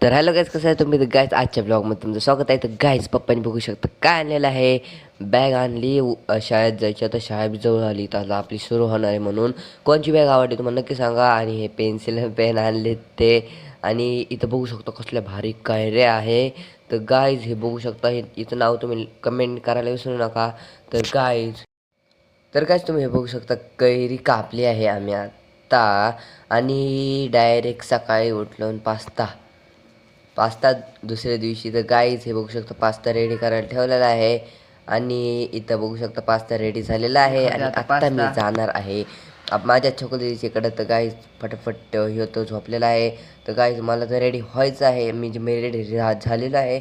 तर hello guys, कसं आहे तुम्ही? तर गाईज आजच्या ब्लॉगमध्ये तुमचं स्वागत आहे. तर गाईज पप्पांनी बघू शकता काय आणलेलं आहे. बॅग आणली, शाळेत जायची. आता शाळा बी जवळ आली, तर आता आपली सुरू होणार आहे. म्हणून कोणची बॅग आवडली तुम्हाला नक्की सांगा. आणि हे पेन्सिल पेन आणले ते. आणि इथं बघू शकता कसल्या भारी कैरे आहे. तर गाईज हे बघू शकता, हे इथं नाव तुम्ही कमेंट करायला विसरू नका. तर गाईज तुम्ही हे बघू शकता, कैरी कापली आहे आम्ही आत्ता. आणि डायरेक्ट सकाळी उठलं पास्ता दुसऱ्या दिवशी. तर गाईज हे बघू शकता, पास्ता रेडी करायला ठेवलेला आहे. आणि इथं बघू शकता पास्ता रेडी झालेला आहे. आणि आत्ता मी जाणार आहे माझ्या छोकरीच्याकडं. तर गाईज फटाफट हे तो झोपलेला आहे. तर गाईज मला तर रेडी व्हायचं आहे. मी रेडी झालेलो आहे.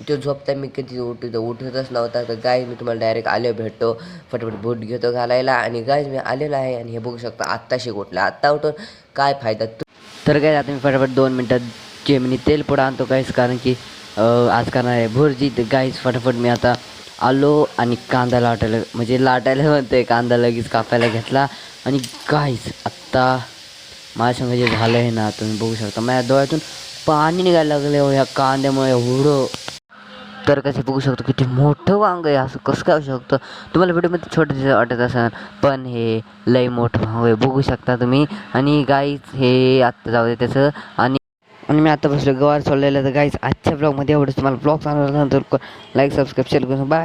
तो झोपता मी कधी उठतच नव्हता. तर गाईज मी तुम्हाला डायरेक्ट आलो भेटतो, फटाफट बूट घेतो घालायला. आणि गाईज मी आलेलो आहे. आणि हे बघू शकता आत्ताशी उठला, आत्ता उठून काय फायदा. तर गाईज आता मी फटाफट 2 मिनटात जेमिनी तेल पुढं आणतो गाईज, कारण की आज करणार आहे भुर्जी. तर गाईज फटाफट मी आता आलो आणि कांदा लाटायला म्हणते, कांदा लगेच कापायला घेतला. आणि गाईज आत्ता माझ्या संग जे झालं आहे ना, तुम्ही बघू शकता माझ्या डोळ्यातून पाणी निघायला लागलं हो ह्या कांद्यामुळे एवढं. तर कसं बघू शकतो किती मोठं वांग आहे, असं कसं काय होऊ शकतं. तुम्हाला व्हिडिओमध्ये छोटं वाटत असेल, पण हे लई मोठं वांग आहे बघू शकता तुम्ही. आणि गाईज हे आत्ता जाऊ दे त्याचं. आणि मी आता बसलो गवार सोडलेलं. तर गाईज आजच्या ब्लॉगमध्ये एवढंच. तुम्हाला ब्लॉग चांगला नंतर लाईक सबस्क्राईब शेअर करून बाय.